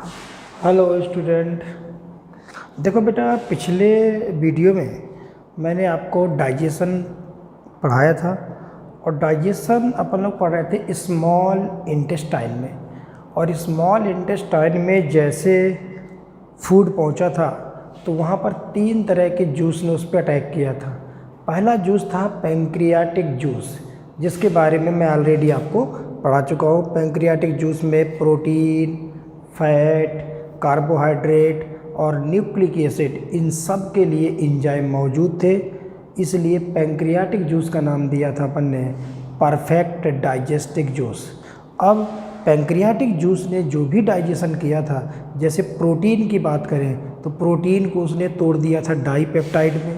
Hello student. देखो बेटा, पिछले वीडियो में मैंने आपको डाइजेशन पढ़ाया था और डाइजेशन अपन लोग पढ़ रहे थे स्मॉल इंटेस्टाइन में। और स्मॉल इंटेस्टाइन में जैसे फूड पहुंचा था तो वहाँ पर 3 तरह के जूस ने उस पर अटैक किया था। पहला जूस था पैंक्रियाटिक जूस, जिसके बारे में मैं ऑलरेडी आपको पढ़ा चुका हूँ। पैंक्रियाटिक जूस में प्रोटीन, फैट, कार्बोहाइड्रेट और न्यूक्लिक एसिड, इन सब के लिए एंजाइम मौजूद थे, इसलिए पैंक्रियाटिक जूस का नाम दिया था अपन ने परफेक्ट डाइजेस्टिक जूस। अब पैंक्रियाटिक जूस ने जो भी डाइजेशन किया था, जैसे प्रोटीन की बात करें तो प्रोटीन को उसने तोड़ दिया था डाईपेप्टाइड में,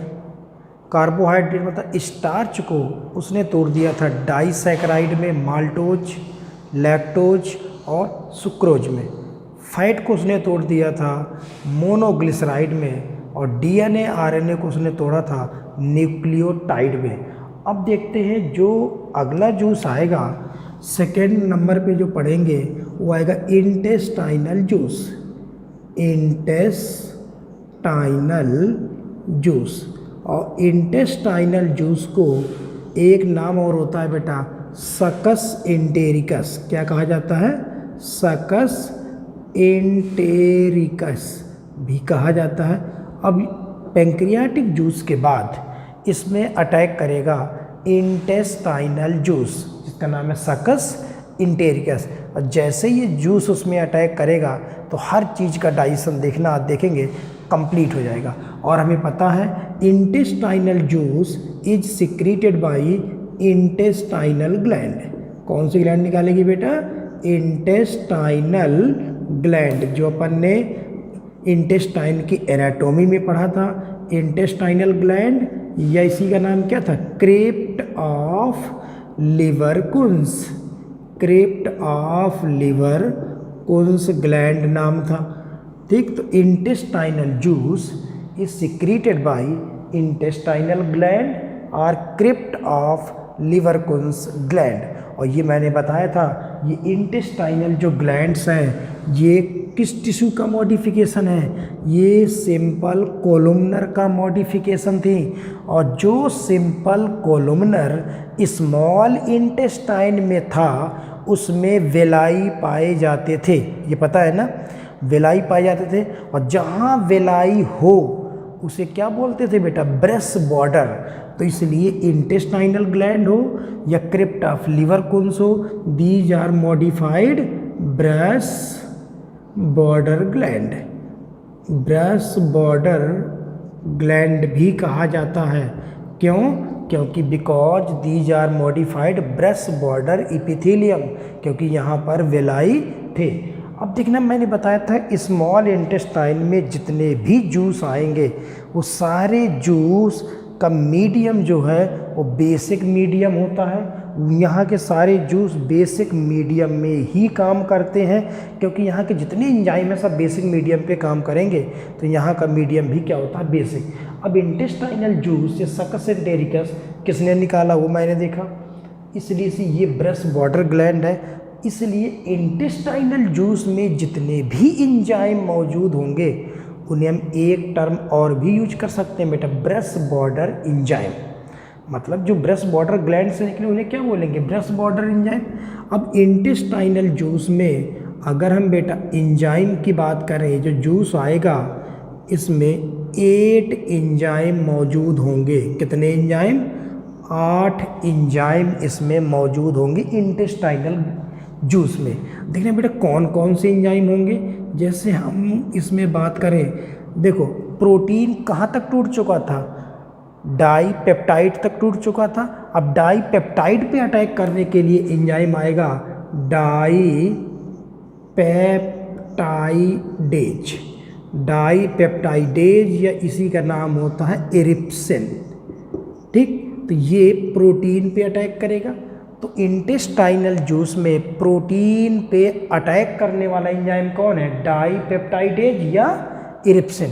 कार्बोहाइड्रेट मतलब स्टार्च को उसने तोड़ दिया था डाईसैकेराइड में, माल्टोज, लैक्टोज और सुक्रोज में। फैट को उसने तोड़ दिया था मोनोग्लिसराइड में और डीएनए आरएनए को उसने तोड़ा था न्यूक्लियोटाइड में। अब देखते हैं जो अगला जूस आएगा, सेकेंड नंबर पे जो पढ़ेंगे वो आएगा इंटेस्टाइनल जूस। इंटेस्टाइनल जूस, और इंटेस्टाइनल जूस को एक नाम और होता है बेटा सकस एंटेरिकस। क्या कहा जाता है? सकस एंटेरिकस भी कहा जाता है। अब पैंक्रियाटिक जूस के बाद इसमें अटैक करेगा इंटेस्टाइनल जूस, जिसका नाम है सकस एंटेरिकस। और जैसे ये जूस उसमें अटैक करेगा तो हर चीज़ का डाइजेशन देखना आप देखेंगे कंप्लीट हो जाएगा। और हमें पता है intestinal juice is secreted by intestinal gland. कौन सी ग्लैंड निकालेगी बेटा? इंटेस्टाइनल ग्लैंड, जो अपन ने इंटेस्टाइन की एनाटॉमी में पढ़ा था। इंटेस्टाइनल ग्लैंड या इसी का नाम क्या था? क्रेप्ट ऑफ लिवरकुंस। क्रेप्ट ऑफ लिवरकुंस ग्लैंड नाम था। ठीक, तो intestinal juice is secreted by intestinal gland और क्रेप्ट ऑफ लिवरकुंस ग्लैंड। और ये मैंने बताया था, ये इंटेस्टाइनल जो ग्लैंड्स हैं ये किस टिश्यू का मॉडिफिकेशन है? ये सिंपल कोलुमनर का मॉडिफिकेशन थी। और जो सिंपल कोलुमनर स्मॉल इंटेस्टाइन में था उसमें वेलाई पाए जाते थे। ये पता है ना, वेलाई पाए जाते थे। और जहाँ वेलाई हो उसे क्या बोलते थे बेटा? Breast border. तो इसलिए इंटेस्टाइनल ग्लैंड हो या क्रिप्ट ऑफ लिवरकुंस हो, these are modified brush border gland. Brush border gland भी कहा जाता है। क्यों? क्योंकि because these are modified brush border epithelium, क्योंकि यहाँ पर वेलाई थे। अब देखना, मैंने बताया था स्मॉल इंटेस्टाइन में जितने भी जूस आएंगे वो सारे जूस का मीडियम जो है वो बेसिक मीडियम होता है। यहाँ के सारे जूस बेसिक मीडियम में ही काम करते हैं, क्योंकि यहाँ के जितने एंजाइम हैं सब बेसिक मीडियम पे काम करेंगे। तो यहाँ का मीडियम भी क्या होता है? बेसिक। अब इंटेस्टाइनल जूस या सकस एंटेरिकस किसने निकाला वो मैंने देखा, इसलिए से ये ब्रेस्ट बॉर्डर ग्लैंड है। इसलिए इंटेस्टाइनल जूस में जितने भी एंजाइम मौजूद होंगे उन्हें हम एक टर्म और भी यूज कर सकते हैं बेटा, ब्रेस्ट बॉर्डर एंजाइम। मतलब जो ब्रेस्ट बॉर्डर ग्लैंड से निकले उन्हें क्या बोलेंगे? Breast border enzyme. अब इंटेस्टाइनल जूस में अगर हम बेटा एंजाइम की बात करें, जो जूस आएगा इसमें 8 एंजाइम मौजूद होंगे। कितने एंजाइम? 8 एंजाइम इसमें मौजूद होंगे इंटेस्टाइनल जूस में। देखना बेटा कौन कौन से एंजाइम होंगे। जैसे हम इसमें बात करें, देखो प्रोटीन कहाँ तक टूट चुका था? डाईपेप्टाइड तक टूट चुका था। अब डाईपेप्टाइड पे अटैक करने के लिए एंजाइम आएगा डाईपेप्टाइडेज। डाईपेप्टाइडेज या इसी का नाम होता है इरिप्सिन। ठीक, तो ये प्रोटीन पे अटैक करेगा। तो इंटेस्टाइनल जूस में प्रोटीन पे अटैक करने वाला एंजाइम कौन है? डाईपेप्टाइडेज या इरिप्सिन।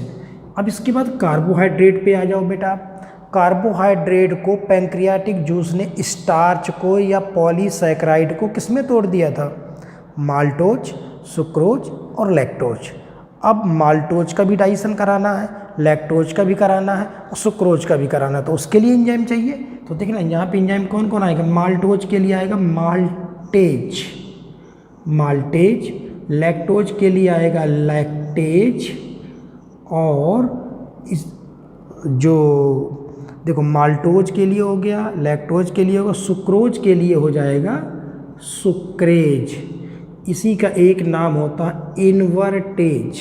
अब इसके बाद कार्बोहाइड्रेट पे आ जाओ बेटा। कार्बोहाइड्रेट को पैंक्रियाटिक जूस ने स्टार्च को या पॉलीसैकेराइड को किस में तोड़ दिया था? माल्टोज, सुक्रोज और लैक्टोज। अब माल्टोज का भी डाइजेशन कराना है, लैक्टोज का भी कराना है और सुक्रोज का भी कराना है, तो उसके लिए एंजाइम चाहिए। तो देखना यहाँ पे एंजाइम कौन कौन आएगा, माल्टोज के लिए आएगा माल्टेज, लैक्टोज के लिए आएगा लैक्टेज, और इस जो देखो माल्टोज के लिए हो गया, लैक्टोज के लिए होगा, सुक्रोज के लिए हो जाएगा सुक्रेज। इसी का एक नाम होता है इन्वर्टेज।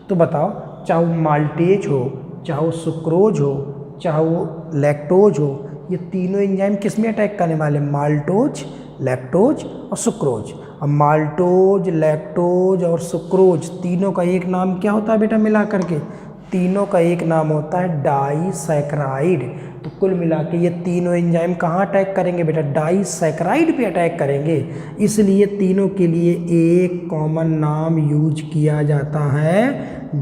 तो बताओ, चाहे वो माल्टेज हो, चाहे वो सुक्रोज हो, चाहे वो लैक्टोज हो, ये तीनों एंजाइम किस में अटैक करने वाले, माल्टोज, लैक्टोज और सुक्रोज। अब माल्टोज, लैक्टोज और सुक्रोज तीनों का एक नाम क्या होता है बेटा, मिला करके तीनों का एक नाम होता है डाइसैकराइड। तो कुल मिला के ये तीनों एंजाइम कहाँ अटैक करेंगे बेटा, डाइसैकराइड पे अटैक करेंगे। इसलिए तीनों के लिए एक कॉमन नाम यूज किया जाता है,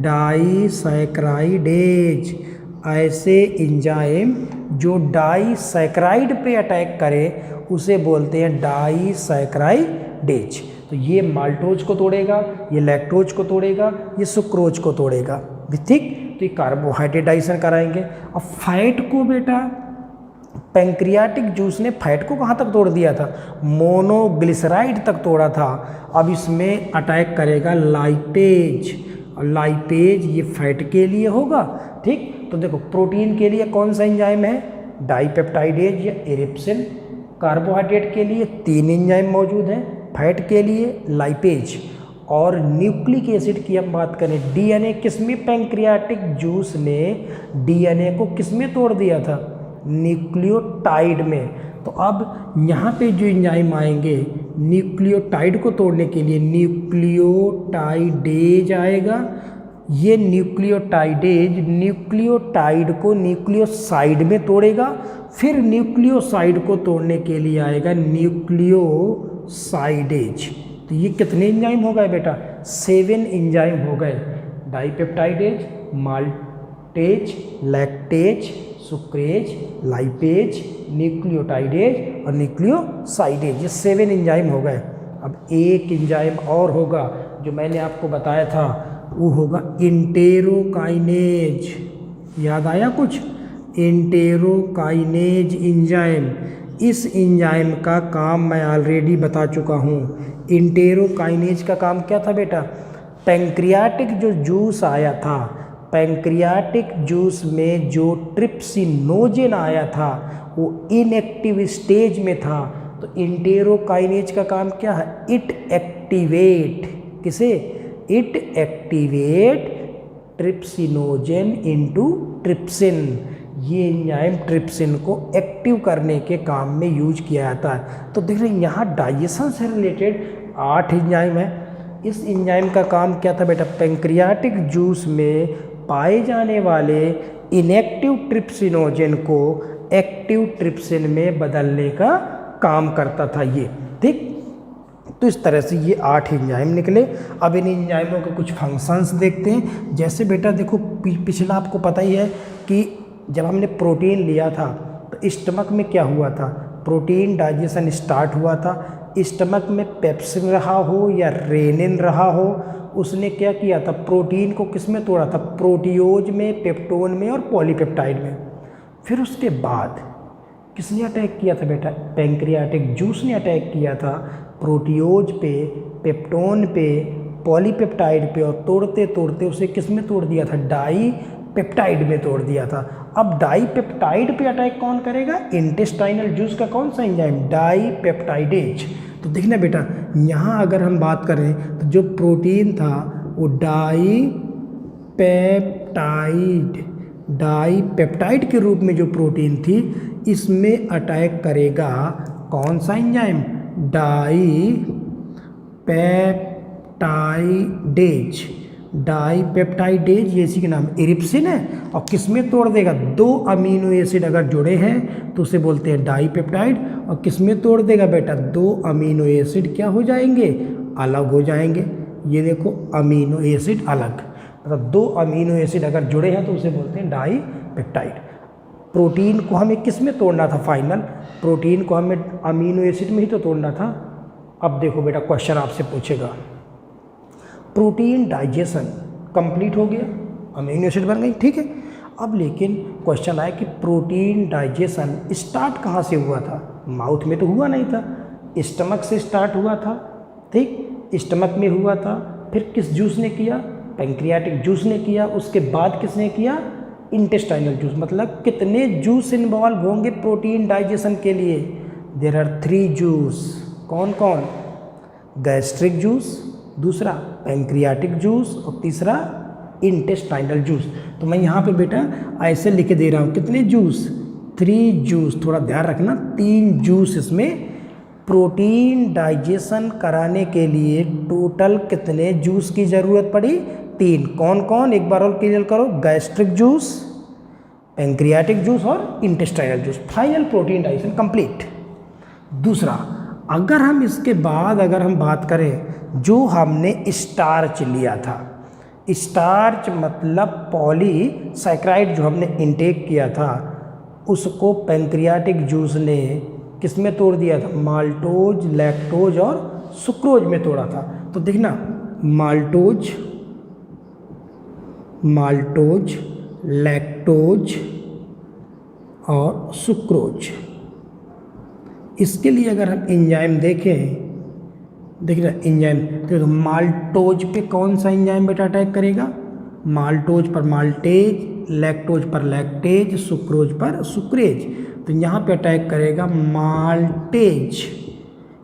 डाइसैकराइडेज। ऐसे एंजाइम जो डाइसैकराइड पे अटैक करे उसे बोलते हैं डाइसैकराइडेज। तो ये माल्टोज को तोड़ेगा, ये लैक्टोज को तोड़ेगा, ये सुक्रोज को तोड़ेगा, ठीक। तो ये कार्बोहाइड्रेट डाइजेशन कराएंगे। अब फैट को बेटा, पैंक्रियाटिक जूस ने फैट को कहाँ तक तोड़ दिया था, मोनोग्लिसराइड तक तोड़ा था। अब इसमें अटैक करेगा लाइपेज, और लाइपेज ये फैट के लिए होगा, ठीक। तो देखो प्रोटीन के लिए कौन सा एंजाइम है, डाइपेप्टाइडेज या इरिप्सिन। कार्बोहाइड्रेट के लिए 3 एंजाइम मौजूद हैं, फैट के लिए लाइपेज। और न्यूक्लिक एसिड की हम बात करें, डीएनए किसमें, पैंक्रियाटिक जूस ने डीएनए को किसमें तोड़ दिया था, न्यूक्लियोटाइड में। तो अब यहाँ पे जो एंजाइम आएंगे न्यूक्लियोटाइड को तोड़ने के लिए, न्यूक्लियोटाइडेज आएगा। ये न्यूक्लियोटाइडेज न्यूक्लियोटाइड को न्यूक्लियोसाइड में तोड़ेगा, फिर न्यूक्लियोसाइड को तोड़ने के लिए आएगा न्यूक्लियोसाइडेज। तो ये कितने एंजाइम हो गए बेटा, 7 एंजाइम हो गए, dipeptidase, maltase, lactase, sucrase, lipase, nucleotidase और न्यूक्लियोसाइडेज, ये 7 एंजाइम हो गए। अब एक एंजाइम और होगा जो मैंने आपको बताया था, वो होगा इंटेरोकाइनेज। याद आया कुछ, इंटेरोकाइनेज एंजाइम। इस एंजाइम का काम मैं ऑलरेडी बता चुका हूँ। इंटेरोकाइनेज का काम क्या था बेटा, पैंक्रियाटिक जो जूस आया था, पैंक्रियाटिक जूस में जो ट्रिप्सिनोजेन आया था वो इनएक्टिव स्टेज में था। तो इंटेरोकाइनेज का काम क्या है, इट एक्टिवेट, किसे, it activate trypsinogen into trypsin. ये एंजाइम ट्रिप्सिन को एक्टिव करने के काम में यूज किया जाता है। तो देख रहे हैं यहाँ डाइजेशन से रिलेटेड 8 एंजाइम है। इस एंजाइम का काम क्या था बेटा, पैंक्रियाटिक जूस में पाए जाने वाले इनएक्टिव ट्रिप्सिनोजेन को एक्टिव ट्रिप्सिन में बदलने का काम करता था ये, ठीक। तो इस तरह से ये 8 एंजाइम निकले। अब इन एंजाइमों के कुछ फंक्शंस देखते हैं। जैसे बेटा देखो पिछला आपको पता ही है कि जब हमने प्रोटीन लिया था तो स्टमक में क्या हुआ था, प्रोटीन डाइजेशन स्टार्ट हुआ था। स्टमक में पेप्सिन रहा हो या रेनिन रहा हो, उसने क्या किया था, प्रोटीन को किस में तोड़ा था, प्रोटियोज में, पेप्टोन में और पॉलीपेप्टाइड में। फिर उसके बाद किसने अटैक किया था बेटा, पैंक्रियाटिक जूस ने अटैक किया था प्रोटियोज पे, पेप्टोन पे, पॉलीपेप्टाइड पे, और तोड़ते तोड़ते उसे किस में तोड़ दिया था, डाईपेप्टाइड में तोड़ दिया था। अब डाईपेप्टाइड पे अटैक कौन करेगा, इंटेस्टाइनल जूस का कौन सा एंजाइम, डाईपेप्टाइडेज। तो देखना बेटा यहाँ अगर हम बात करें तो जो प्रोटीन था वो डाईपेप्टाइड के रूप में जो प्रोटीन थी, इसमें अटैक करेगा कौन सा एंजाइम, डाईपेप्टाइडेज, ये इसी के नाम इरिप्सिन है। और किस में तोड़ देगा, 2 अमीनो एसिड अगर जुड़े हैं तो उसे बोलते हैं डाईपेप्टाइड। और किस में तोड़ देगा बेटा, 2 अमीनो एसिड क्या हो जाएंगे, अलग हो जाएंगे। ये देखो अमीनो एसिड अलग, मतलब 2 अमीनो एसिड अगर जुड़े हैं तो उसे बोलते हैं डाईपेप्टाइड। प्रोटीन को हमें किस में तोड़ना था, फाइनल प्रोटीन को हमें अमीनो एसिड में ही तो तोड़ना था, अब देखो बेटा क्वेश्चन आपसे पूछेगा, प्रोटीन डाइजेशन कंप्लीट हो गया, अमीनो एसिड बन गई, ठीक है। अब लेकिन क्वेश्चन आया कि प्रोटीन डाइजेशन स्टार्ट कहाँ से हुआ था? माउथ में तो हुआ नहीं था, स्टमक से स्टार्ट हुआ था, ठीक, स्टमक में हुआ था, फिर किस जूस ने किया? पैंक्रियाटिक जूस ने किया, उसके बाद किसने किया? Intestinal juice. मतलब कितने जूस इन्वॉल्व होंगे प्रोटीन डाइजेशन के लिए? There are 3 juice. कौन कौन? गैस्ट्रिक जूस, दूसरा पैंक्रियाटिक जूस और तीसरा इंटेस्टाइनल जूस। तो मैं यहाँ पे बेटा ऐसे लिख दे रहा हूँ, कितने जूस? 3 जूस। थोड़ा ध्यान रखना, 3 जूस इसमें प्रोटीन डाइजेशन कराने के लिए टोटल कितने जूस की ज़रूरत पड़ी? 3। कौन कौन? एक बार और क्लियर करो, गैस्ट्रिक जूस, पैंक्रियाटिक जूस और intestinal juice. Final protein digestion complete. दूसरा, अगर हम इसके बाद अगर हम बात करें जो हमने स्टार्च लिया था, स्टार्च मतलब पॉलीसैकेराइड जो हमने इनटेक किया था, उसको पैंक्रियाटिक जूस ने किस में तोड़ दिया था? माल्टोज, लैक्टोज और सुक्रोज में तोड़ा था। तो देखना, माल्टोज, लैक्टोज और सुक्रोज, इसके लिए अगर हम एंजाइम देखें, देखना एंजाइम तो माल्टोज पे कौन सा एंजाइम बेटा अटैक करेगा? माल्टोज पर माल्टेज, लैक्टोज पर लैक्टेज, सुक्रोज पर सुक्रेज। तो यहाँ पे अटैक करेगा माल्टेज,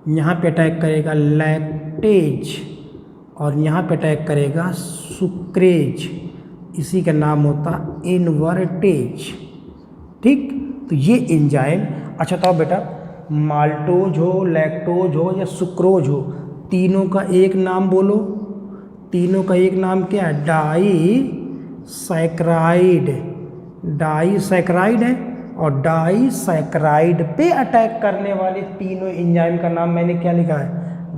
यहाँ पे अटैक करेगा लैक्टेज और यहाँ पे अटैक करेगा सुक्रेज। इसी का नाम होता इन्वर्टेज, ठीक। तो ये एंजाइम, अच्छा तो बेटा माल्टोज हो, लैक्टोज हो या सुक्रोज हो, तीनों का एक नाम बोलो। तीनों का एक नाम क्या है? डाईसैकराइड। डाईसैकराइड है और डाईसैकराइड पे अटैक करने वाले तीनों एंजाइम का नाम मैंने क्या लिखा है?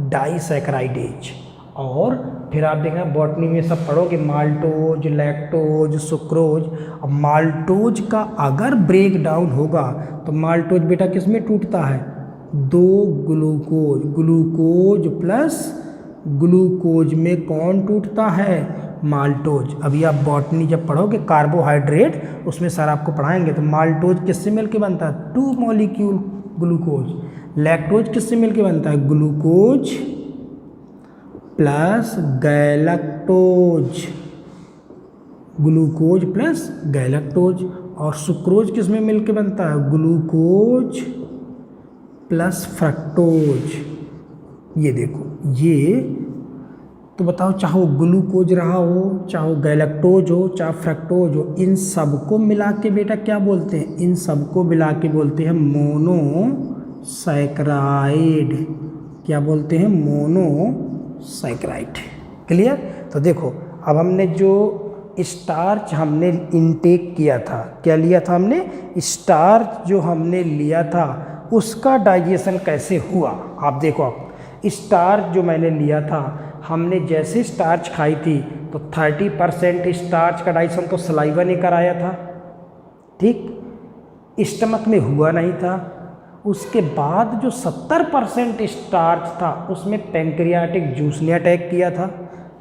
डाईसैकराइडेज। और फिर आप देखना बॉटनी में सब पढ़ोगे, माल्टोज, लैक्टोज, सुक्रोज। अब माल्टोज का अगर ब्रेक डाउन होगा तो माल्टोज बेटा किस में टूटता है? 2 ग्लूकोज, ग्लूकोज प्लस ग्लूकोज में कौन टूटता है? माल्टोज। अभी आप बॉटनी जब पढ़ोगे कार्बोहाइड्रेट, उसमें सर आपको पढ़ाएंगे, तो माल्टोज किससे मिलके बनता है? 2 मॉलिक्यूल ग्लूकोज। लैक्टोज किससे मिलके बनता है? Glucose plus galactose, glucose plus galactose. और सुक्रोज किस में मिलके बनता है? Glucose plus fructose. ये देखो, ये तो बताओ, चाहे ग्लूकोज रहा हो, चाहे गैलेक्टोज हो, चाहे फ्रक्टोज हो, इन सबको मिला के बेटा क्या बोलते हैं? इन सबको मिला के बोलते हैं मोनोसैकराइड। क्या बोलते हैं? मोनोसैकराइड। क्लियर? तो देखो, अब हमने जो स्टार्च हमने इनटेक किया था, क्या लिया था हमने? स्टार्च जो हमने लिया था उसका डाइजेशन कैसे हुआ? आप देखो, आप स्टार्च जो मैंने लिया था, हमने जैसे स्टार्च खाई थी तो 30% स्टार्च का डाइजेशन तो सलाइवा ने कराया था, ठीक, स्टमक में हुआ नहीं था। उसके बाद जो 70% स्टार्च था उसमें पैंक्रियाटिक जूस ने अटैक किया था।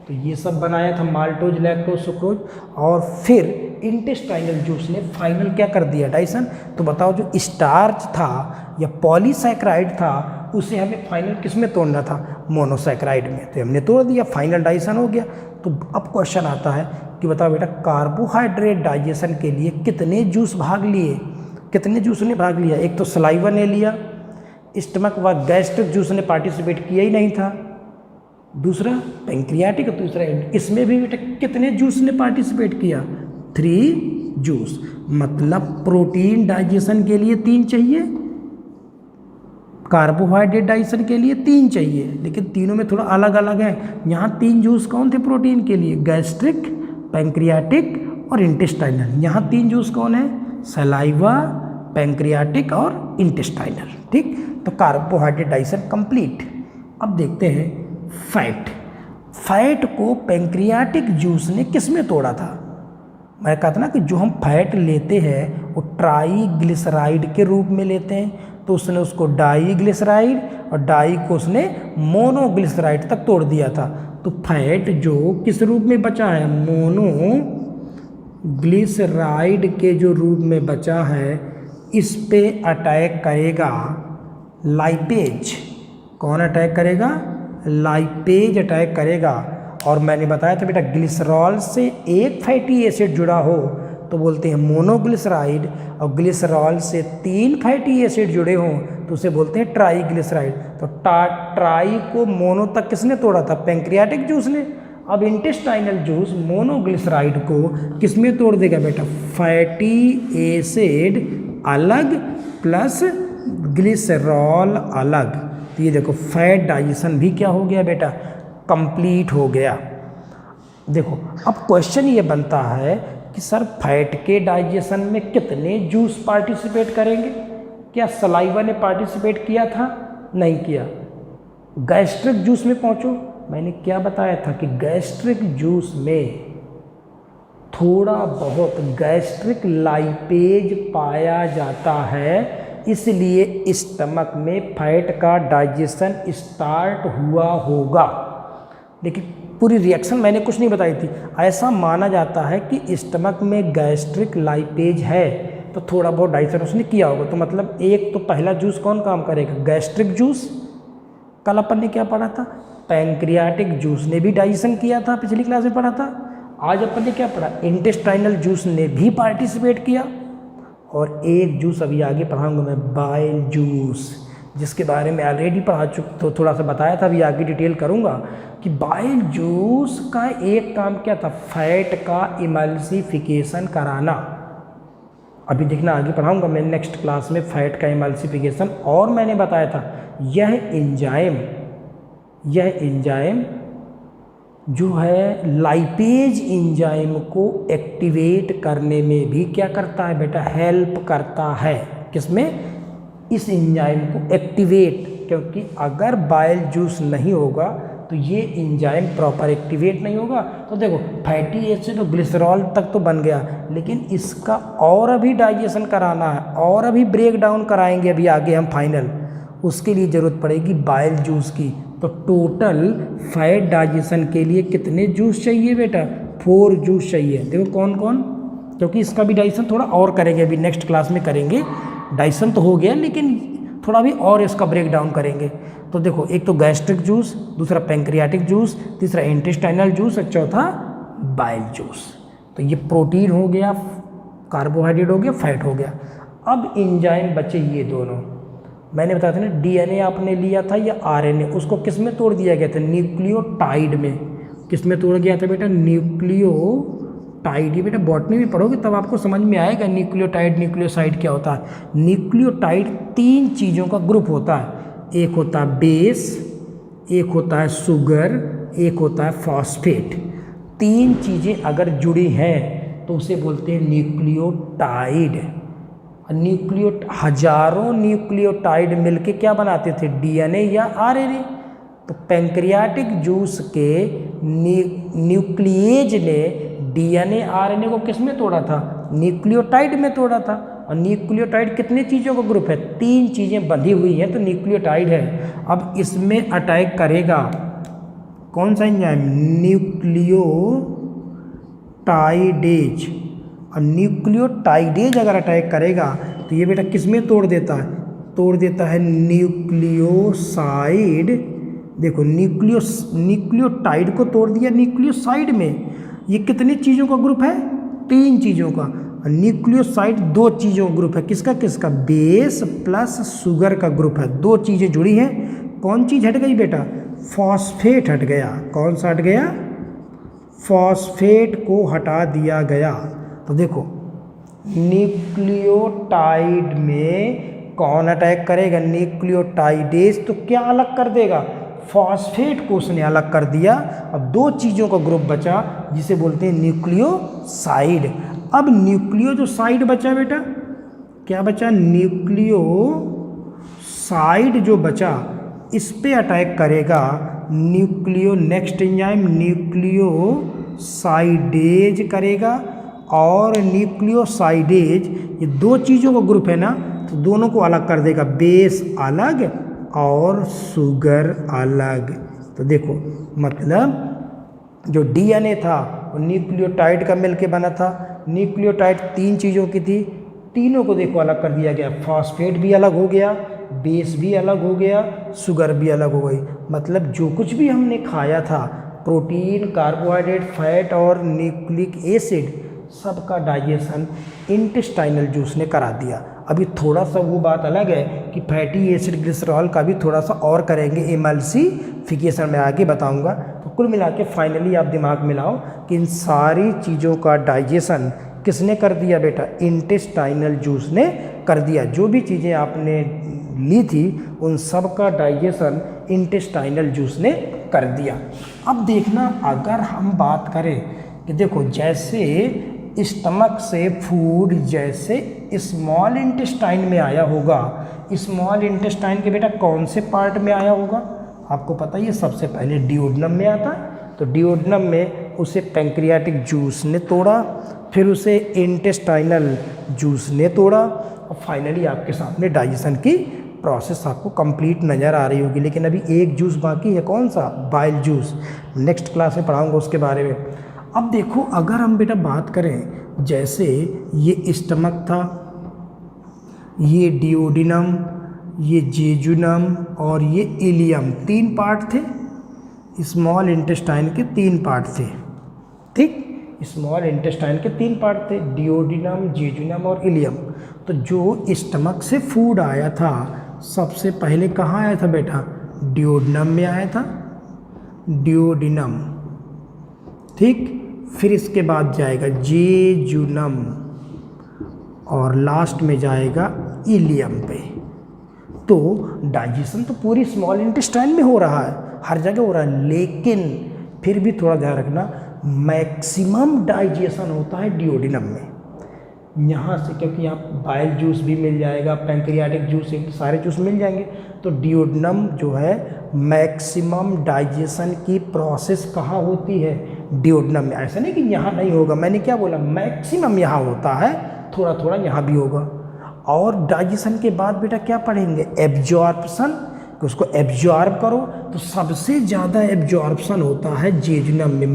तो ये सब बनाया था माल्टोज, लैक्टोज, सुक्रोज। और फिर इंटेस्टाइनल जूस ने फाइनल क्या कर दिया? डाइजेशन। तो बताओ, जो स्टार्च था या पॉलीसैकेराइड था उसे हमें फाइनल किस में तोड़ना था? मोनोसैकेराइड में। तो हमने तोड़ दिया, फाइनल डाइजेशन हो गया। तो अब क्वेश्चन आता है कि बताओ बेटा, कार्बोहाइड्रेट डाइजेशन के लिए कितने जूस भाग लिए? कितने जूस ने भाग लिया? एक तो सलाइवा ने लिया, स्टमक व गैस्ट्रिक जूस ने पार्टिसिपेट किया ही नहीं था, दूसरा पैंक्रियाटिक, दूसरा इसमें भी बेटा कितने जूस ने पार्टिसिपेट किया? 3 जूस। मतलब प्रोटीन डाइजेशन के लिए 3 चाहिए, कार्बोहाइड्रेट डाइजेशन के लिए 3 चाहिए, लेकिन तीनों में थोड़ा अलग अलग है। यहाँ 3 जूस कौन थे प्रोटीन के लिए? गैस्ट्रिक, पैंक्रियाटिक और इंटेस्टाइनल। यहाँ 3 जूस कौन है? सलाइवा, पैंक्रियाटिक और इंटेस्टाइनल, ठीक। तो कार्बोहाइड्रेट डाइजेशन कंप्लीट। अब देखते हैं फैट। फैट को पैंक्रियाटिक जूस ने किस में तोड़ा था? मैं कहता ना कि जो हम फैट लेते हैं वो ट्राईग्लिसराइड के रूप में लेते हैं। तो उसने उसको डाईग्लिसराइड और डाई को उसने मोनोग्लिसराइड तक तोड़ दिया था। तो फैट जो किस रूप में बचा है, मोनोग्लिसराइड के जो रूप में बचा है, इस पे अटैक करेगा लाइपेज। कौन अटैक करेगा, लाइपेज अटैक करेगा। और मैंने बताया था बेटा ग्लिसरॉल से एक फैटी एसिड जुड़ा हो तो बोलते हैं मोनोग्लिसराइड, और ग्लिसरॉल से 3 फैटी एसिड जुड़े हों तो उसे बोलते हैं ट्राईग्लिसराइड। तो ट्राई को मोनो तक किसने तोड़ा था, पैंक्रियाटिक जूस ने। अब इंटेस्टाइनल जूस मोनोग्लिसराइड को किस में तोड़ देगा बेटा, फैटी एसिड अलग प्लस ग्लिसरॉल अलग। तो ये देखो फैट डाइजेशन भी क्या हो गया बेटा, कंप्लीट हो गया। देखो अब क्वेश्चन ये बनता है कि सर फैट के डाइजेशन में कितने जूस पार्टिसिपेट करेंगे। क्या सलाइवा ने पार्टिसिपेट किया था, नहीं किया। गैस्ट्रिक जूस में पहुंचो, मैंने क्या बताया था कि गैस्ट्रिक जूस में थोड़ा बहुत गैस्ट्रिक लाइपेज पाया जाता है, इसलिए स्टमक में फैट का डाइजेशन स्टार्ट हुआ होगा। लेकिन पूरी रिएक्शन मैंने कुछ नहीं बताई थी। ऐसा माना जाता है कि स्टमक में गैस्ट्रिक लाइपेज है तो थोड़ा बहुत डाइजेशन उसने किया होगा। तो मतलब एक तो पहला जूस कौन काम करेगा, गैस्ट्रिक जूस। कल अपन ने क्या पढ़ा था, पैंक्रियाटिक जूस ने भी डाइजेशन किया था, पिछली क्लास में पढ़ा था। आज अपन ने क्या पढ़ा, इंटेस्टाइनल जूस ने भी पार्टिसिपेट किया। और एक जूस अभी आगे पढ़ाऊंगा मैं, बाइल जूस, जिसके बारे में ऑलरेडी पढ़ा तो थोड़ा सा बताया था, अभी आगे डिटेल करूंगा कि बाइल जूस का एक काम क्या था, फैट का इमल्सिफिकेशन कराना। अभी देखना आगे पढ़ाऊंगा मैं नेक्स्ट क्लास में फैट का इमल्सिफिकेशन। और मैंने बताया था यह एंजाइम जो है लाइपेज एंजाइम को एक्टिवेट करने में भी क्या करता है बेटा, हेल्प करता है। किसमें, इस एंजाइम को एक्टिवेट, क्योंकि अगर बाइल जूस नहीं होगा तो ये एंजाइम प्रॉपर एक्टिवेट नहीं होगा। तो देखो फैटी एसिड और ग्लिसरॉल तक तो बन गया, लेकिन इसका और अभी डाइजेशन कराना है और अभी ब्रेक डाउन कराएंगे अभी आगे हम फाइनल, उसके लिए ज़रूरत पड़ेगी बाइल जूस की। तो टोटल फैट डाइजेशन के लिए कितने जूस चाहिए बेटा, 4 जूस चाहिए। देखो कौन कौन, क्योंकि इसका भी डाइजेशन थोड़ा और करेंगे, अभी नेक्स्ट क्लास में करेंगे। डाइजेशन तो हो गया लेकिन थोड़ा भी और इसका ब्रेक डाउन करेंगे। तो देखो एक तो गैस्ट्रिक जूस, दूसरा पैंक्रियाटिक जूस, तीसरा इंटेस्टाइनल जूस और चौथा बाइल जूस। तो ये प्रोटीन हो गया, कार्बोहाइड्रेट हो गया, फैट हो गया। अब एंजाइम बचे ये दोनों, मैंने बताया था ना डीएनए आपने लिया था या आरएनए, उसको किस में तोड़ दिया गया था, न्यूक्लियोटाइड में। किस में तोड़ गया था बेटा, न्यूक्लियोटाइड। ये बेटा बॉटनी में पढ़ोगे तब आपको समझ में आएगा न्यूक्लियोटाइड न्यूक्लियोसाइड क्या होता है। न्यूक्लियोटाइड 3 चीज़ों का ग्रुप होता है, एक होता है बेस, एक होता है शुगर, एक होता है फॉस्फेट। 3 चीज़ें अगर जुड़ी हैं तो उसे बोलते हैं न्यूक्लियोटाइड। हजारों न्यूक्लियोटाइड मिलके क्या बनाते थे, डीएनए या आरएनए। तो पैंक्रियाटिक जूस के न्यूक्लिएज ने डीएनए आरएनए को किस में तोड़ा था, न्यूक्लियोटाइड में तोड़ा था। और न्यूक्लियोटाइड कितने चीज़ों का ग्रुप है, 3 चीज़ें बंधी हुई हैं तो न्यूक्लियोटाइड है। अब इसमें अटैक करेगा कौन सा एंजाइम, न्यूक्लियोटाइडेज। और न्यूक्लियोटाइडेज अगर अटैक करेगा तो ये बेटा किस में तोड़ देता है, तोड़ देता है न्यूक्लियोसाइड। देखो न्यूक्लियोटाइड को तोड़ दिया न्यूक्लियोसाइड में। ये कितनी चीज़ों का ग्रुप है, 3 चीज़ों का। न्यूक्लियोसाइड 2 चीज़ों का ग्रुप है, किसका किसका, बेस प्लस शुगर का ग्रुप है। 2 चीज़ें जुड़ी हैं, कौन चीज़ हट गई बेटा, फॉस्फेट हट गया। कौन सा हट गया, फॉस्फेट को हटा दिया गया। तो देखो न्यूक्लियोटाइड में कौन अटैक करेगा, न्यूक्लियोटाइडेज। तो क्या अलग कर देगा, फॉस्फेट को उसने अलग कर दिया। अब 2 चीज़ों का ग्रुप बचा जिसे बोलते हैं न्यूक्लियोसाइड। अब न्यूक्लियो जो साइड बचा बेटा, क्या बचा, न्यूक्लियोसाइड जो बचा इस पे अटैक करेगा नेक्स्ट एंजाइम न्यूक्लियोसाइडेज करेगा। और न्यूक्लियोसाइडेज ये 2 चीज़ों का ग्रुप है ना, तो दोनों को अलग कर देगा, बेस अलग और शुगर अलग। तो देखो मतलब जो डीएनए था वो न्यूक्लियोटाइड का मिलके बना था। न्यूक्लियोटाइड 3 चीज़ों की थी, तीनों को देखो अलग कर दिया गया। फॉस्फेट भी अलग हो गया, बेस भी अलग हो गया, शुगर भी अलग हो गई। मतलब जो कुछ भी हमने खाया था, प्रोटीन, कार्बोहाइड्रेट, फैट और न्यूक्लिक एसिड, सबका डाइजेशन इंटेस्टाइनल जूस ने करा दिया। अभी थोड़ा सा वो बात अलग है कि फैटी एसिड ग्लिसरॉल का भी थोड़ा सा और करेंगे, एमल्सिफिकेशन में आगे बताऊंगा। तो कुल मिला के फाइनली आप दिमाग में लाओ कि इन सारी चीज़ों का डाइजेशन किसने कर दिया बेटा? इंटेस्टाइनल जूस ने कर दिया। जो भी चीज़ें आपने ली थी उन सब का डाइजेशन इंटेस्टाइनल जूस ने कर दिया। अब देखना, अगर हम बात करें कि देखो जैसे स्टमक से फूड जैसे स्मॉल इंटेस्टाइन में आया होगा, स्मॉल इंटेस्टाइन के बेटा कौन से पार्ट में आया होगा? आपको पता ही है, सबसे पहले डिओडनम में आता है। तो डिओडनम में उसे पैंक्रियाटिक जूस ने तोड़ा, फिर उसे इंटेस्टाइनल जूस ने तोड़ा, और फाइनली आपके सामने डाइजेशन की प्रोसेस आपको कंप्लीट नज़र आ रही होगी। लेकिन अभी एक जूस बाकी है, कौन सा? Bile juice. नेक्स्ट क्लास में पढ़ाऊंगा उसके बारे में। अब देखो, अगर हम बेटा बात करें, जैसे ये स्टमक था, ये डिओडिनम, ये जेजुनम और ये इलियम, 3 पार्ट थे। स्मॉल इंटेस्टाइन के 3 पार्ट थे, ठीक। स्मॉल इंटेस्टाइन के 3 पार्ट थे, डिओडिनम, जेजुनम और इलियम। तो जो स्टमक से फूड आया था, सबसे पहले कहाँ आया था बेटा? डिओडिनम में आया था, डिओडिनम, ठीक। फिर इसके बाद जाएगा जेजुनम और लास्ट में जाएगा इलियम पे। तो डाइजेशन तो पूरी स्मॉल इंटेस्टाइन में हो रहा है, हर जगह हो रहा है, लेकिन फिर भी थोड़ा ध्यान रखना, मैक्सिमम डाइजेशन होता है डिओडिनम में। यहाँ से, क्योंकि यहाँ बाइल जूस भी मिल जाएगा, पैंक्रियाटिक जूस, सारे जूस मिल जाएंगे। तो डिओडिनम जो है मैक्सिमम डाइजेशन की प्रोसेस कहाँ होती है? डिओडिनम में। ऐसा नहीं कि यहाँ नहीं होगा, मैंने क्या बोला? मैक्सिमम यहाँ होता है, थोड़ा थोड़ा यहाँ भी होगा। और डाइजेशन के बाद बेटा क्या पढ़ेंगे? एब्जॉर्प्शन, कि उसको एब्जॉर्ब करो। तो सबसे ज़्यादा एब्जॉर्प्शन होता है जेजुनम में,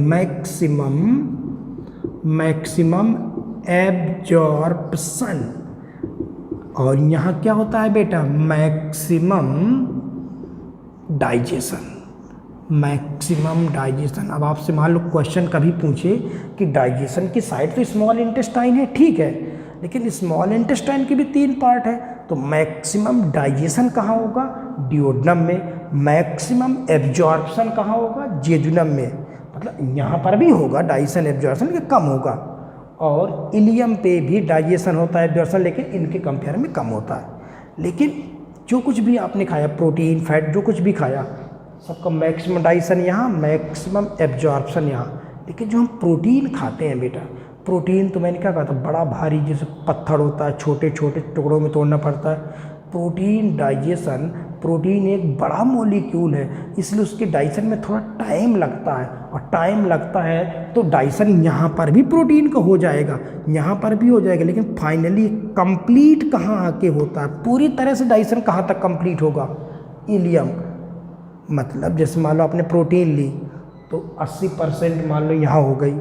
मैक्सिमम एब्जॉर्प्शन। और यहाँ क्या होता है बेटा? Maximum digestion, maximum digestion. अब आपसे मान लो क्वेश्चन कभी पूछे कि डाइजेशन की साइड तो स्मॉल इंटेस्टाइन है, ठीक है, लेकिन स्मॉल इंटेस्टाइन के भी 3 पार्ट है। तो मैक्सिमम डाइजेशन कहाँ होगा? डिओडिनम में। मैक्सिमम एब्जॉर्प्शन कहाँ होगा? जेजुनम में। मतलब यहाँ पर भी होगा डाइजेशन एब्जॉर्प्शन, लेकिन कम होगा। और इलियम पे भी डाइजेशन होता है, एब्जॉर्प्शन, लेकिन इनके कंपेयर में कम होता है। लेकिन जो कुछ भी आपने खाया, प्रोटीन, फैट, जो कुछ भी खाया, सबका मैक्सिमम डाइजेशन यहाँ, मैक्सिमम एब्जॉर्प्शन यहाँ। लेकिन जो हम प्रोटीन खाते हैं बेटा, प्रोटीन तो मैंने क्या कहा था, बड़ा भारी जैसे पत्थर होता है, छोटे छोटे टुकड़ों में तोड़ना पड़ता है। प्रोटीन डाइजेशन, प्रोटीन एक बड़ा मॉलिक्यूल है, इसलिए उसके डाइजेशन में थोड़ा टाइम लगता है। और टाइम लगता है तो डाइजेशन यहाँ पर भी प्रोटीन का हो जाएगा, यहाँ पर भी हो जाएगा, लेकिन फाइनली कंप्लीट कहाँ आके होता है? पूरी तरह से डाइजेशन कहाँ तक कंप्लीट होगा? इलियम। मतलब जैसे मान लो आपने प्रोटीन ली तो 80% मान लो यहाँ हो गई,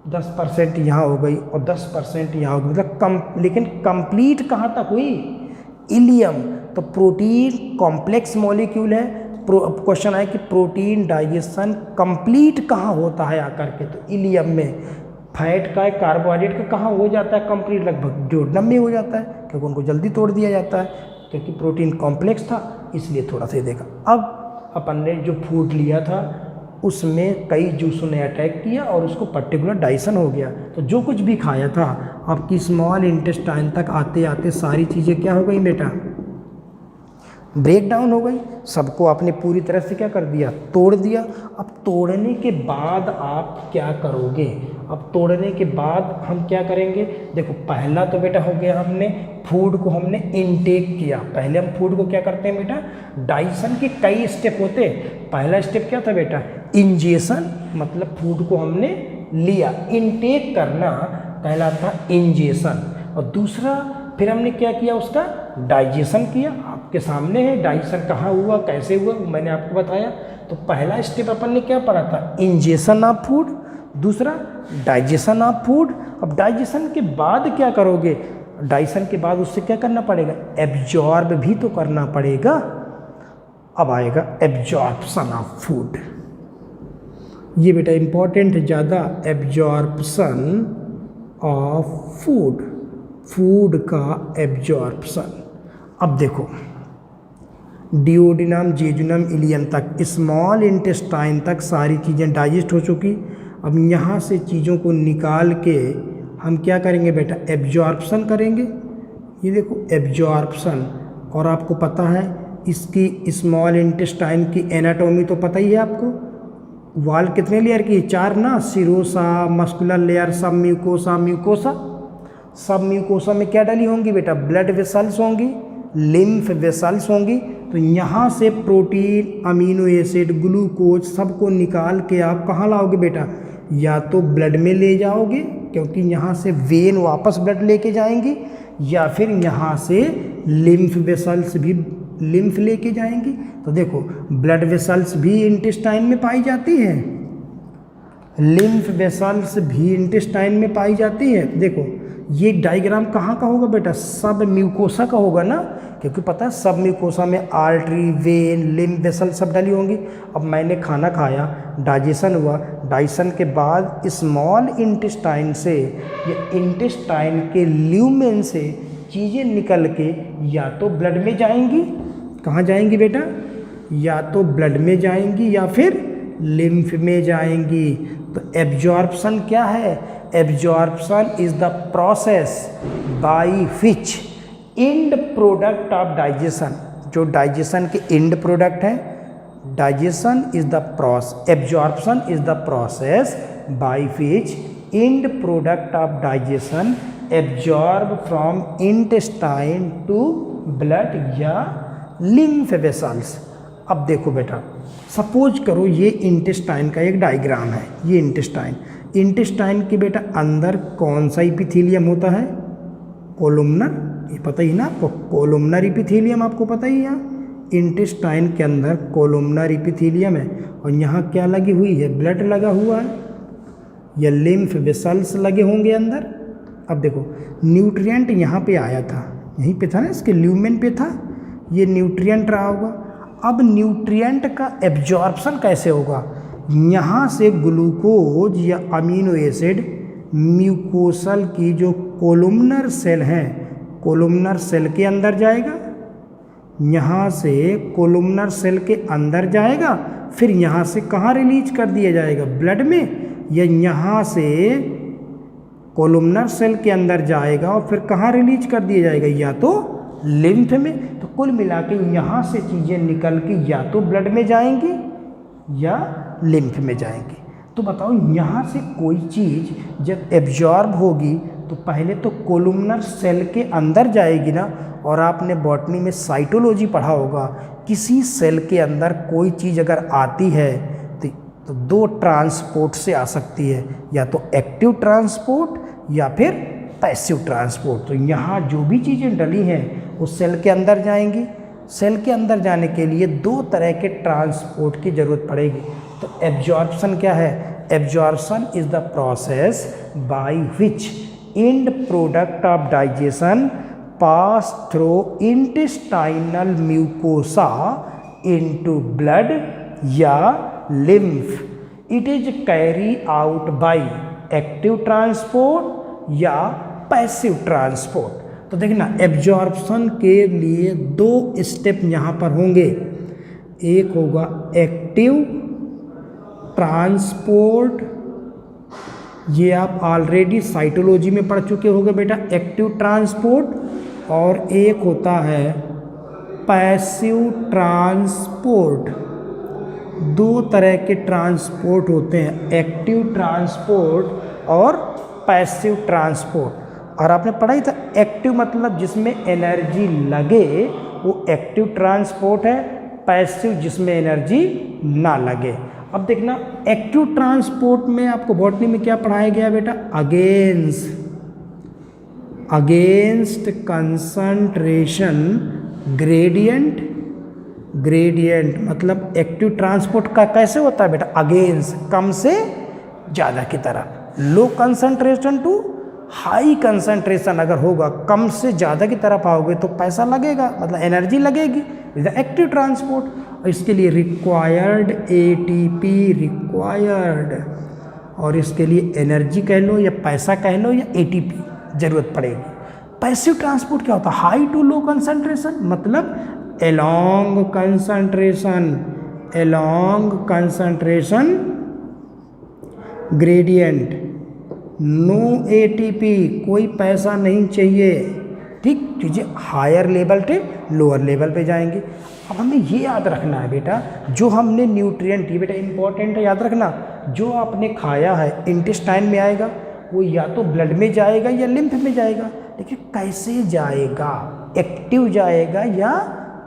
10% यहाँ हो गई और 10% यहाँ हो गई, मतलब लेकिन कंप्लीट कहाँ तक हुई? इलियम। तो प्रोटीन कॉम्प्लेक्स मॉलिक्यूल है। क्वेश्चन है कि प्रोटीन डाइजेशन कंप्लीट कहाँ होता है आकर के? तो इलियम में। फैट का, कार्बोहाइड्रेट का कहाँ हो जाता है कंप्लीट? लगभग डिओडिनम में हो जाता है, क्योंकि उनको जल्दी तोड़ दिया जाता है, क्योंकि प्रोटीन कॉम्प्लेक्स था, इसलिए थोड़ा सा देखा। अब अपन ने जो फूड लिया था उसमें कई जूसों ने अटैक किया और उसको पर्टिकुलर डाइजेशन हो गया। तो जो कुछ भी खाया था आपकी स्मॉल इंटेस्टाइन तक आते आते सारी चीज़ें क्या हो गई बेटा? ब्रेक डाउन हो गई। सबको आपने पूरी तरह से क्या कर दिया? तोड़ दिया। अब तोड़ने के बाद आप क्या करोगे? अब तोड़ने के बाद हम क्या करेंगे? देखो, पहला तो बेटा हो गया, हमने फूड को हमने इनटेक किया। पहले हम फूड को क्या करते हैं बेटा? डाइजेशन के कई स्टेप होते हैं। पहला स्टेप क्या था बेटा? इंजेशन, मतलब फूड को हमने लिया। इनटेक करना कहलाता इंजेशन। और दूसरा फिर हमने क्या किया, उसका डाइजेशन किया। आपके सामने है डाइजेशन कहाँ हुआ, कैसे हुआ, मैंने आपको बताया। तो पहला स्टेप अपन ने क्या पढ़ा था, इंजेशन ऑफ फूड, दूसरा डाइजेशन ऑफ फूड। अब डाइजेशन के बाद क्या करोगे, डाइजेशन के बाद उससे क्या करना पड़ेगा, एब्जॉर्ब भी तो करना पड़ेगा। अब आएगा एब्जॉर्प्शन ऑफ फूड, ये बेटा इंपॉर्टेंट है ज़्यादा, एब्जॉर्प्शन ऑफ फूड, फूड का एब्जॉर्प्शन। अब देखो डिओडिनम, जेजुनम, इलियम तक, स्मॉल इंटेस्टाइन तक सारी चीज़ें डाइजेस्ट हो चुकी। अब यहाँ से चीज़ों को निकाल के हम क्या करेंगे बेटा, एब्जॉर्प्शन करेंगे। ये देखो एब्जॉर्प्शन, और आपको पता है इसकी स्मॉल इंटेस्टाइन की एनाटॉमी तो पता ही है आपको, वाल कितने लेयर की, 4 ना, सिरोसा, मस्कुलर लेयर, सब म्यूकोसा, म्यूकोसा। सब म्यूकोसा में क्या डली होंगी बेटा, ब्लड वेसल्स होंगी, लिम्फ वेसल्स होंगी। तो यहाँ से प्रोटीन, अमीनो एसिड, ग्लूकोज सबको निकाल के आप कहाँ लाओगे बेटा, या तो ब्लड में ले जाओगे, क्योंकि यहाँ से वेन वापस ब्लड लेके जाएंगी, या फिर यहाँ से लिम्फ वेसल्स भी लिम्फ लेके जाएंगी। तो देखो ब्लड वेसल्स भी इंटेस्टाइन में पाई जाती है, लिम्फ वेसल्स भी इंटेस्टाइन में पाई जाती है। देखो ये डायग्राम कहाँ का होगा बेटा, सब म्यूकोसा का होगा ना, क्योंकि पता है सब म्यूकोसा में आर्टरी, वेन, लिम्फ वेसल सब डली होंगी। अब मैंने खाना खाया, डाइजेशन हुआ, डाइजेशन के बाद स्मॉल इंटेस्टाइन से या इंटेस्टाइन के ल्यूमेन से चीज़ें निकल के या तो ब्लड में जाएंगी, कहाँ जाएंगी बेटा, या तो ब्लड में जाएंगी या फिर लिम्फ में जाएंगी। तो एब्जॉर्प्शन क्या है, absorption is the process by which end product of digestion, जो डाइजेशन के एंड प्रोडक्ट है, digestion is the process, absorption is the process by which end product of digestion absorb from intestine to blood या lymph vessels. अब देखो बेटा, suppose करो ये intestine का एक डायग्राम है, ये इंटेस्टाइन के बेटा अंदर कौन सा इपिथेलियम होता है, कोलुमनर, ये पता ही ना आपको, कोलुमनर इपिथेलियम आपको पता ही। यहाँ इंटेस्टाइन के अंदर कोलुमनर इपिथेलियम है, और यहाँ क्या लगी हुई है, ब्लड लगा हुआ है, या लिम्फ वेसल्स लगे होंगे अंदर। अब देखो न्यूट्रिएंट यहाँ पे आया था, यहीं पे था ना, इसके ल्यूमेन पे था, ये न्यूट्रिएंट रहा होगा। अब न्यूट्रिएंट का एब्जॉर्प्शन कैसे होगा, यहाँ से ग्लूकोज या अमीनो एसिड म्यूकोसल की जो कोलुमनर सेल है, कोलुमनर सेल के अंदर जाएगा, यहाँ से कोलुमनर सेल के अंदर जाएगा, फिर यहाँ से कहाँ रिलीज कर दिया जाएगा, ब्लड में, या यहाँ से कोलुमनर सेल के अंदर जाएगा और फिर कहाँ रिलीज कर दिया जाएगा, या तो लिम्फ में। तो कुल मिला के यहाँ से चीज़ें निकल के या तो ब्लड में जाएंगी या लिम्फ में जाएंगी। तो बताओ यहाँ से कोई चीज़ जब एब्जॉर्ब होगी तो पहले तो कोलुमनर सेल के अंदर जाएगी ना, और आपने बॉटनी में साइटोलॉजी पढ़ा होगा, किसी सेल के अंदर कोई चीज़ अगर आती है तो 2 ट्रांसपोर्ट से आ सकती है, या तो एक्टिव ट्रांसपोर्ट या फिर पैसिव ट्रांसपोर्ट। तो यहाँ जो भी चीज़ें डली हैं वो सेल के अंदर जाएंगी, सेल के अंदर जाने के लिए 2 तरह के ट्रांसपोर्ट की ज़रूरत पड़ेगी। तो एब्जॉर्प्शन क्या है, absorption is the process by which end product of digestion pass through intestinal mucosa into blood या lymph. It is carry out by active transport या पैसिव ट्रांसपोर्ट। तो देखना एब्जॉर्प्शन के लिए 2 स्टेप यहाँ पर होंगे, एक होगा एक्टिव ट्रांसपोर्ट, ये आप ऑलरेडी साइटोलॉजी में पढ़ चुके होंगे बेटा, एक्टिव ट्रांसपोर्ट, और एक होता है पैसिव ट्रांसपोर्ट। 2 तरह के ट्रांसपोर्ट होते हैं, एक्टिव ट्रांसपोर्ट और पैसिव ट्रांसपोर्ट। और आपने पढ़ा ही था, एक्टिव मतलब जिसमें एनर्जी लगे वो एक्टिव ट्रांसपोर्ट है, पैसिव जिसमें एनर्जी ना लगे। अब देखना एक्टिव ट्रांसपोर्ट में आपको बॉटनी में क्या पढ़ाया गया बेटा, against against concentration gradient, gradient मतलब एक्टिव ट्रांसपोर्ट का कैसे होता है बेटा, अगेंस्ट, कम से ज़्यादा की तरफ, low concentration to high concentration अगर होगा, कम से ज़्यादा की तरफ आओगे तो पैसा लगेगा, मतलब एनर्जी लगेगी, विद एक्टिव ट्रांसपोर्ट। और इसके लिए रिक्वायर्ड एटीपी रिक्वायर्ड, और इसके लिए एनर्जी कह लो या पैसा कह लो या एटीपी ज़रूरत पड़ेगी। पैसिव ट्रांसपोर्ट क्या होता है, हाई टू लो कंसंट्रेशन, मतलब along concentration, along concentration gradient, no ATP, कोई पैसा नहीं चाहिए, ठीक, चीज़ें हायर लेवल से लोअर लेवल पे जाएंगी। अब हमें ये याद रखना है बेटा, जो हमने न्यूट्रिएंट, ये बेटा इंपॉर्टेंट है याद रखना, जो आपने खाया है इंटेस्टाइन में आएगा, वो या तो ब्लड में जाएगा या लिम्फ में जाएगा, लेकिन कैसे जाएगा, एक्टिव जाएगा या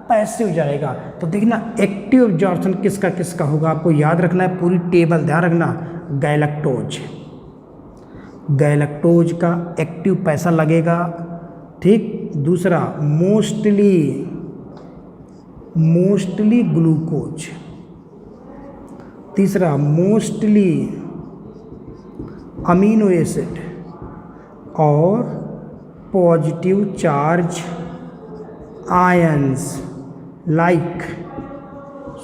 पैसिव जाएगा। तो देखना एक्टिव एब्जॉर्प्शन किसका किसका होगा, आपको याद रखना है, पूरी टेबल ध्यान रखना। गैलेक्टोज, गैलेक्टोज का एक्टिव पैसा लगेगा, ठीक। दूसरा मोस्टली, मोस्टली ग्लूकोज। तीसरा मोस्टली अमीनो एसिड और positive charge ions like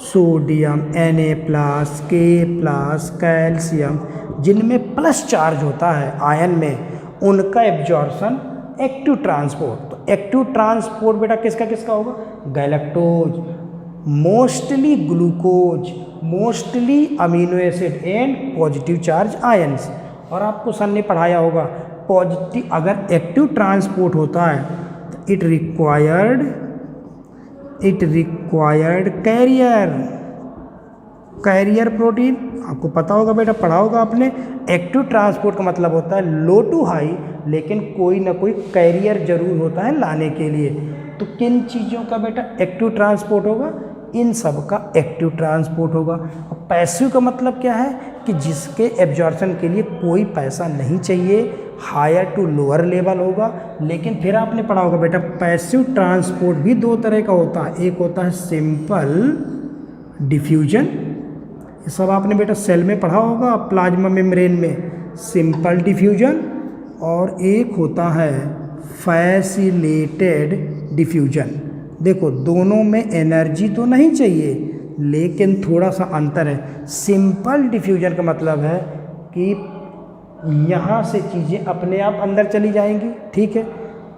sodium Na+, K+, calcium, जिनमें प्लस चार्ज होता है आयन में, उनका एब्जॉर्प्शन एक्टिव ट्रांसपोर्ट। तो एक्टिव ट्रांसपोर्ट बेटा किसका किसका होगा, galactose, mostly glucose, mostly amino acid and positive charge ions. और आपको सर ने पढ़ाया होगा पॉजिटिव, अगर एक्टिव ट्रांसपोर्ट होता है तो it required carrier, carrier protein, आपको पता होगा बेटा, पढ़ा होगा आपने। एक्टिव ट्रांसपोर्ट का मतलब होता है लो टू हाई, लेकिन कोई ना कोई कैरियर जरूर होता है लाने के लिए। तो किन चीज़ों का बेटा एक्टिव ट्रांसपोर्ट होगा, इन सब का एक्टिव ट्रांसपोर्ट होगा। और पैसिव का मतलब क्या है कि जिसके एब्जॉर्प्शन के लिए कोई पैसा नहीं चाहिए, हायर टू लोअर लेवल होगा। लेकिन फिर आपने पढ़ा होगा बेटा पैसिव ट्रांसपोर्ट भी दो तरह का होता है, एक होता है सिंपल डिफ्यूजन, ये सब आपने बेटा सेल में पढ़ा होगा, प्लाज्मा मेम्ब्रेन में सिंपल डिफ्यूजन, और एक होता है फैसिलेटेड डिफ्यूजन। देखो दोनों में एनर्जी तो नहीं चाहिए, लेकिन थोड़ा सा अंतर है। सिंपल डिफ्यूजन का मतलब है कि यहाँ से चीज़ें अपने आप अंदर चली जाएंगी, ठीक है।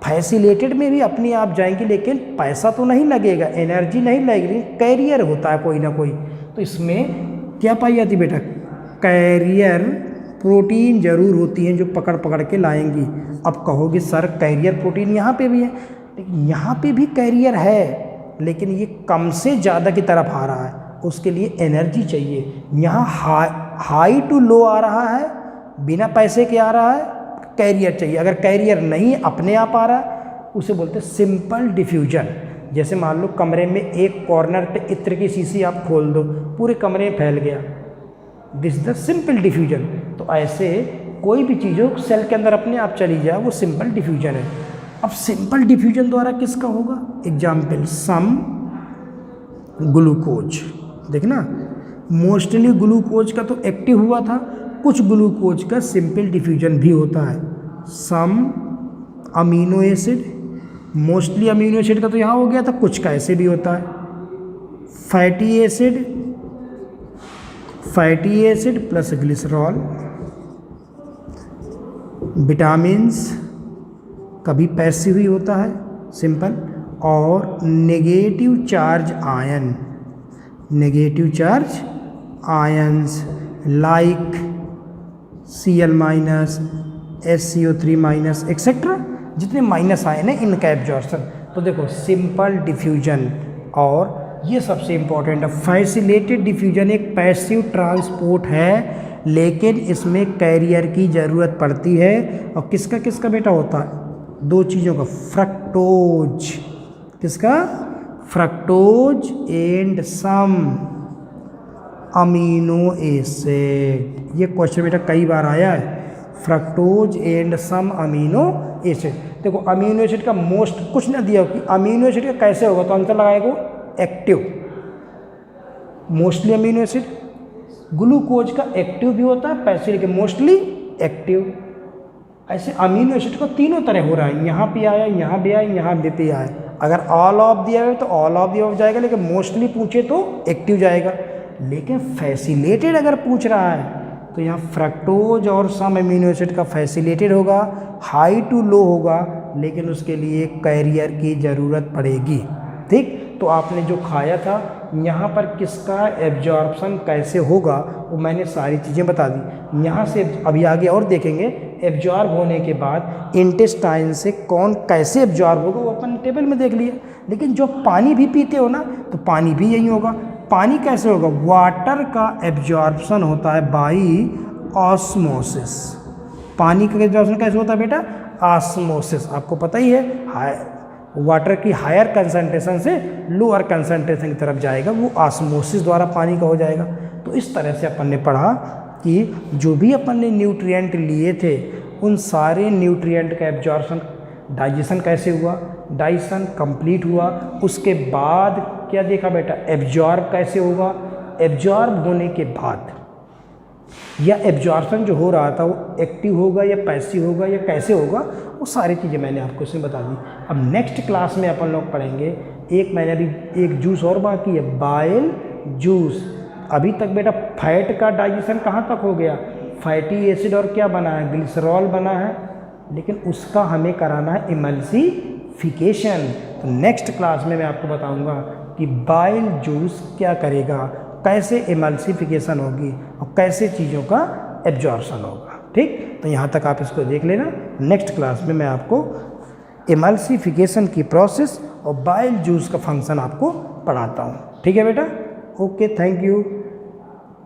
फैसिलेटेड में भी अपने आप जाएंगी, लेकिन पैसा तो नहीं लगेगा, एनर्जी नहीं लगेगी, कैरियर होता है कोई ना कोई। तो इसमें क्या पाई जाती बेटा, कैरियर प्रोटीन जरूर होती हैं जो पकड़ पकड़ के लाएंगी। अब कहोगे सर कैरियर प्रोटीन यहाँ पे भी है, लेकिन यहाँ पे भी कैरियर है, लेकिन ये कम से ज़्यादा की तरफ आ रहा है, उसके लिए एनर्जी चाहिए। यहाँ हाई टू लो आ रहा है, बिना पैसे के आ रहा है, कैरियर चाहिए। अगर कैरियर नहीं अपने आप आ रहा है, उसे बोलते हैं सिंपल डिफ्यूजन। जैसे मान लो कमरे में एक कॉर्नर पे इत्र की शीशी आप खोल दो, पूरे कमरे में फैल गया, this is the simple diffusion. तो ऐसे कोई भी चीज़ हो सेल के अंदर अपने आप चली जाए, वो सिंपल डिफ्यूजन है। अब सिंपल डिफ्यूजन द्वारा किसका होगा, एग्जाम्पल सम ग्लूकोज, देखना मोस्टली ग्लूकोज का तो एक्टिव हुआ था, कुछ ग्लूकोज का सिंपल डिफ्यूजन भी होता है। Some amino acid, mostly amino acid का तो यहाँ हो गया था, कुछ का ऐसे भी होता है। Fatty acid, fatty acid plus glycerol. Vitamins कभी पैसिव ही होता है सिंपल। और negative charge ion, negative charge ions like Cl-, SCO3- etcetera, जितने माइनस आयन है इनका एब्जॉर्प्शन। तो देखो सिंपल डिफ्यूजन, और ये सबसे इम्पोर्टेंट है, फैसिलेटेड डिफ्यूजन एक पैसिव ट्रांसपोर्ट है, लेकिन इसमें कैरियर की ज़रूरत पड़ती है। और किसका किसका बेटा होता है, दो चीज़ों का, फ्रक्टोज, किसका, fructose and some amino acid. ये क्वेश्चन बेटा कई बार आया है, fructose and some amino acid. देखो अमीनो एसिड का मोस्ट कुछ ना दिया हो कि अमीनो एसिड का कैसे होगा, तो आंसर लगाएगा active. Mostly amino acid, glucose का एक्टिव भी होता है, पैसिव लेकिन मोस्टली एक्टिव। ऐसे अमीनो एसिड को तीनों तरह हो रहा है, यहाँ पे आया, यहाँ भी आया, यहाँ भी आया। अगर ऑल ऑफ दिया है तो ऑल ऑफ दिया जाएगा, लेकिन मोस्टली पूछे तो एक्टिव जाएगा। लेकिन फैसिलेटेड अगर पूछ रहा है तो यहाँ फ्रक्टोज और सम अमीनो एसिड का फैसिलेटेड होगा, हाई टू लो होगा, लेकिन उसके लिए कैरियर की ज़रूरत पड़ेगी। ठीक, तो आपने जो खाया था यहाँ पर किसका एब्जॉर्प्शन कैसे होगा वो मैंने सारी चीज़ें बता दी। यहाँ से अभी आगे और देखेंगे एब्जॉर्ब होने के बाद इंटेस्टाइन से कौन कैसे एब्जॉर्ब होगा वो अपन टेबल में देख लिया। लेकिन जो पानी भी पीते हो ना तो पानी भी यही होगा। पानी कैसे होगा, वाटर का एब्जॉर्प्शन होता है बाई ऑस्मोसिस। पानी का एब्जॉर्प्शन कैसे होता है बेटा, ऑस्मोसिस। आपको पता ही है वाटर की हायर कंसंट्रेशन से लोअर कंसंट्रेशन की तरफ जाएगा, वो ऑस्मोसिस द्वारा पानी का हो जाएगा। तो इस तरह से अपन ने पढ़ा कि जो भी अपन ने न्यूट्रिएंट लिए थे उन सारे न्यूट्रिएंट का एब्जॉर्प्शन, डाइजेशन कैसे हुआ, डाइजेशन कंप्लीट हुआ, उसके बाद क्या देखा बेटा, एब्जॉर्ब कैसे होगा, एब्जॉर्ब होने के बाद या एब्जॉर्प्शन जो हो रहा था वो एक्टिव होगा या पैसिव होगा या कैसे होगा, वो सारी चीज़ें मैंने आपको इसमें बता दी। अब नेक्स्ट क्लास में अपन लोग पढ़ेंगे मैंने अभी एक जूस और बाकी है, बाइल जूस। अभी तक बेटा फैट का डाइजेशन कहाँ तक हो गया, फैटी एसिड और क्या बना है, ग्लिसरॉल बना है, लेकिन उसका हमें कराना है इमल्सिफिकेशन। तो नेक्स्ट क्लास में मैं आपको बताऊंगा कि बाइल जूस क्या करेगा, कैसे इमल्सिफिकेशन होगी और कैसे चीज़ों का एब्जॉर्प्शन होगा। ठीक, तो यहाँ तक आप इसको देख लेना। नेक्स्ट क्लास में मैं आपको इमल्सिफिकेशन की प्रोसेस और बाइल जूस का फंक्शन आपको पढ़ाता हूँ। ठीक है बेटा, ओके, थैंक यू।